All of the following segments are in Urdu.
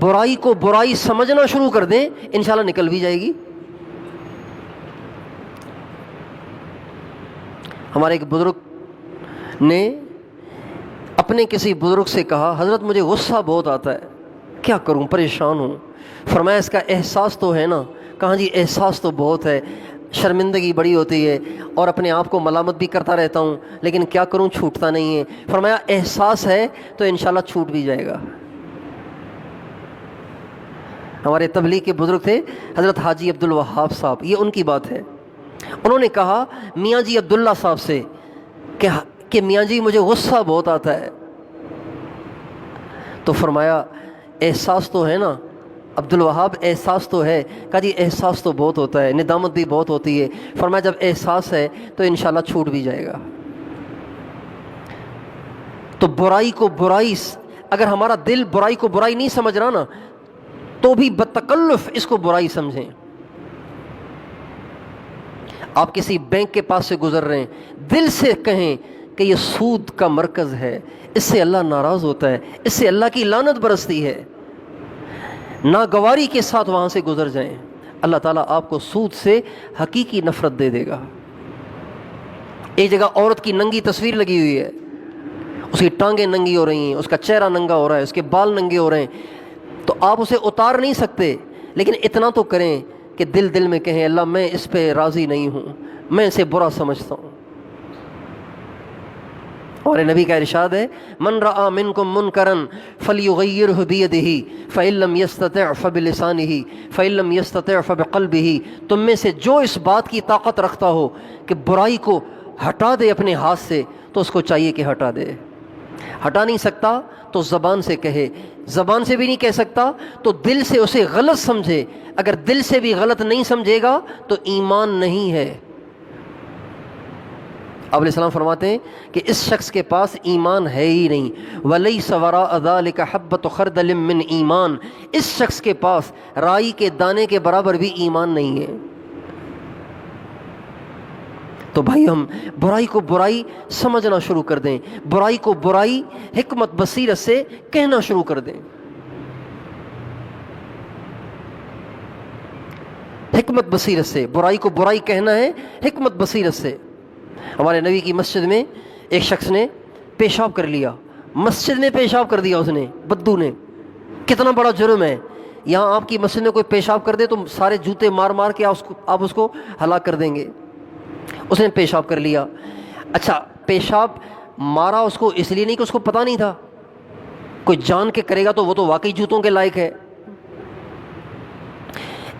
برائی کو برائی سمجھنا شروع کر دیں، انشاءاللہ نکل بھی جائے گی۔ ہمارے ایک بزرگ نے اپنے کسی بزرگ سے کہا، حضرت مجھے غصہ بہت آتا ہے، کیا کروں، پریشان ہوں۔ فرمایا اس کا احساس تو ہے نا؟ کہاں جی احساس تو بہت ہے، شرمندگی بڑی ہوتی ہے اور اپنے آپ کو ملامت بھی کرتا رہتا ہوں، لیکن کیا کروں، چھوٹتا نہیں ہے۔ فرمایا احساس ہے تو انشاءاللہ چھوٹ بھی جائے گا۔ ہمارے تبلیغ کے بزرگ تھے حضرت حاجی عبدالوہاب صاحب، یہ ان کی بات ہے۔ انہوں نے کہا میاں جی عبداللہ صاحب سے کہ میاں جی مجھے غصہ بہت آتا ہے، تو فرمایا احساس تو ہے نا عبدالوہاب، احساس تو ہے؟ کہا جی احساس تو بہت ہوتا ہے، ندامت بھی بہت ہوتی ہے۔ فرمایا جب احساس ہے تو انشاءاللہ چھوٹ بھی جائے گا۔ تو برائی کو برائی، اگر ہمارا دل برائی کو برائی نہیں سمجھ رہا نا، تو بھی بتکلف اس کو برائی سمجھیں۔ آپ کسی بینک کے پاس سے گزر رہے ہیں، دل سے کہیں کہ یہ سود کا مرکز ہے، اس سے اللہ ناراض ہوتا ہے، اس سے اللہ کی لعنت برستی ہے، ناگواری کے ساتھ وہاں سے گزر جائیں، اللہ تعالیٰ آپ کو سود سے حقیقی نفرت دے دے گا۔ ایک جگہ عورت کی ننگی تصویر لگی ہوئی ہے، اس کی ٹانگیں ننگی ہو رہی ہیں، اس کا چہرہ ننگا ہو رہا ہے، اس کے بال ننگے ہو رہے ہیں، تو آپ اسے اتار نہیں سکتے، لیکن اتنا تو کریں کہ دل دل میں کہیں اللہ میں اس پہ راضی نہیں ہوں، میں اسے برا سمجھتا ہوں۔ اور نبی کا ارشاد ہے من رأى منکم منکرا فلیغیرہ بیدہ فإن لم یستطع فبلسانہ فإن لم یستطع فبقلبہ، تم میں سے جو اس بات کی طاقت رکھتا ہو کہ برائی کو ہٹا دے اپنے ہاتھ سے، تو اس کو چاہیے کہ ہٹا دے۔ ہٹا نہیں سکتا تو زبان سے کہے، زبان سے بھی نہیں کہہ سکتا تو دل سے اسے غلط سمجھے، اگر دل سے بھی غلط نہیں سمجھے گا تو ایمان نہیں ہے۔ آپ علیہ السلام فرماتے ہیں کہ اس شخص کے پاس ایمان ہے ہی نہیں، وَلَيْسَ وَرَاءَ ذَلِكَ حَبَّةُ خَرْدَلٍ مِّنْ ایمان، اس شخص کے پاس رائی کے دانے کے برابر بھی ایمان نہیں ہے۔ تو بھائی ہم برائی کو برائی سمجھنا شروع کر دیں، برائی کو برائی حکمت بصیرت سے کہنا شروع کر دیں۔ حکمت بصیرت سے برائی کو برائی کہنا ہے، حکمت بصیرت سے۔ ہمارے نبی کی مسجد میں ایک شخص نے پیشاب کر لیا، مسجد میں پیشاب کر دیا، اس نے بدو نے، کتنا بڑا جرم ہے۔ یہاں آپ کی مسجد میں کوئی پیشاب کر دے تو سارے جوتے مار مار کے آپ اس کو ہلاک کر دیں گے۔ اس نے پیشاب کر لیا، اچھا پیشاب مارا اس کو اس لیے نہیں کہ اس کو پتہ نہیں تھا، کوئی جان کے کرے گا تو وہ تو واقعی جوتوں کے لائق ہے۔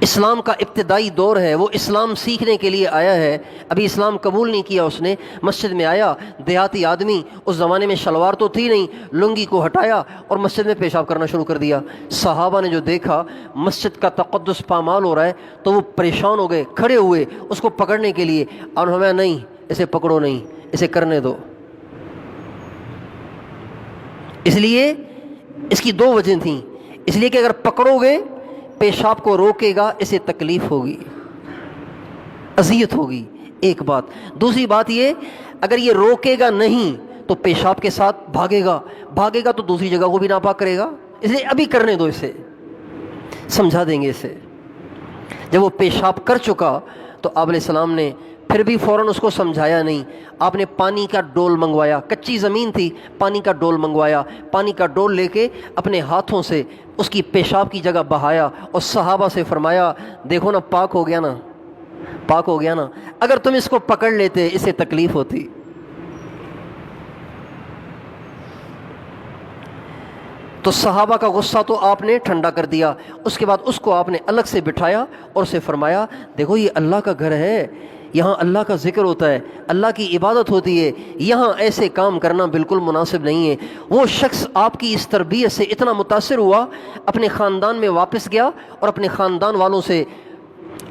اسلام کا ابتدائی دور ہے، وہ اسلام سیکھنے کے لیے آیا ہے، ابھی اسلام قبول نہیں کیا اس نے۔ مسجد میں آیا، دیہاتی آدمی، اس زمانے میں شلوار تو تھی نہیں، لنگی کو ہٹایا اور مسجد میں پیشاب کرنا شروع کر دیا۔ صحابہ نے جو دیکھا مسجد کا تقدس پامال ہو رہا ہے تو وہ پریشان ہو گئے، کھڑے ہوئے اس کو پکڑنے کے لیے، اور ہمیں نہیں، اسے پکڑو نہیں، اسے کرنے دو۔ اس لیے اس کی دو وجہ تھیں، اس لیے کہ اگر پکڑو گے پیشاب کو روکے گا، اسے تکلیف ہوگی، اذیت ہوگی، ایک بات۔ دوسری بات یہ، اگر یہ روکے گا نہیں تو پیشاب کے ساتھ بھاگے گا تو دوسری جگہ کو بھی ناپاک کرے گا، اس لیے ابھی کرنے دو، اسے سمجھا دیں گے اسے۔ جب وہ پیشاب کر چکا تو آپ علیہ السلام نے پھر بھی فوراً اس کو سمجھایا نہیں، آپ نے پانی کا ڈول منگوایا، کچی زمین تھی، پانی کا ڈول منگوایا، پانی کا ڈول لے کے اپنے ہاتھوں سے اس کی پیشاب کی جگہ بہایا اور صحابہ سے فرمایا دیکھو نا، پاک ہو گیا نا، پاک ہو گیا نا، اگر تم اس کو پکڑ لیتے اسے تکلیف ہوتی۔ تو صحابہ کا غصہ تو آپ نے ٹھنڈا کر دیا، اس کے بعد اس کو آپ نے الگ سے بٹھایا اور اسے فرمایا دیکھو یہ اللہ کا گھر ہے، یہاں اللہ کا ذکر ہوتا ہے، اللہ کی عبادت ہوتی ہے، یہاں ایسے کام کرنا بالکل مناسب نہیں ہے۔ وہ شخص آپ کی اس تربیت سے اتنا متاثر ہوا، اپنے خاندان میں واپس گیا اور اپنے خاندان والوں سے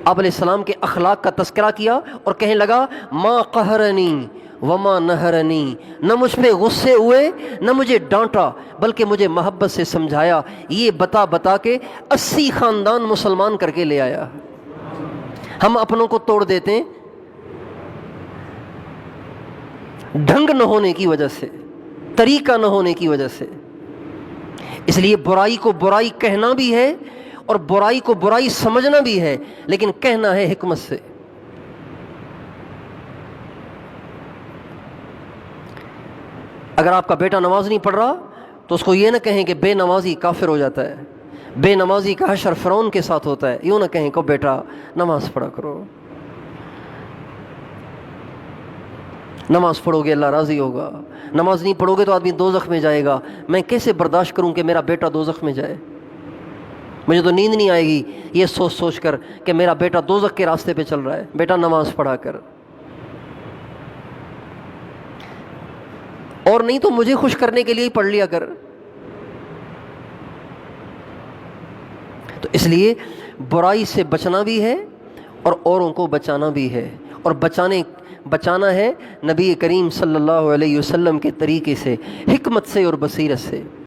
آپ علیہ السلام کے اخلاق کا تذکرہ کیا اور کہنے لگا ما قہرنی وما نہرنی، نہ مجھ پہ غصے ہوئے نہ مجھے ڈانٹا، بلکہ مجھے محبت سے سمجھایا، یہ بتا بتا کے 80 خاندان مسلمان کر کے لے آیا۔ ہم اپنوں کو توڑ دیتے ہیں ڈھنگ نہ ہونے کی وجہ سے، طریقہ نہ ہونے کی وجہ سے۔ اس لیے برائی کو برائی کہنا بھی ہے اور برائی کو برائی سمجھنا بھی ہے، لیکن کہنا ہے حکمت سے۔ اگر آپ کا بیٹا نماز نہیں پڑھ رہا تو اس کو یہ نہ کہیں کہ بے نمازی کافر ہو جاتا ہے، بے نمازی کا حشر فرعون کے ساتھ ہوتا ہے، یوں نہ کہیں کہ بیٹا نماز پڑھا کرو، نماز پڑھو گے اللہ راضی ہوگا، نماز نہیں پڑھو گے تو آدمی دوزخ میں جائے گا۔ میں کیسے برداشت کروں کہ میرا بیٹا دوزخ میں جائے؟ مجھے تو نیند نہیں آئے گی یہ سوچ سوچ کر کہ میرا بیٹا دوزخ کے راستے پہ چل رہا ہے۔ بیٹا نماز پڑھا کر، اور نہیں تو مجھے خوش کرنے کے لیے ہی پڑھ لیا کر۔ تو اس لیے برائی سے بچنا بھی ہے اور اوروں کو بچانا بھی ہے، اور بچانا ہے نبی کریم صلی اللہ علیہ وسلم کے طریقے سے، حکمت سے اور بصیرت سے۔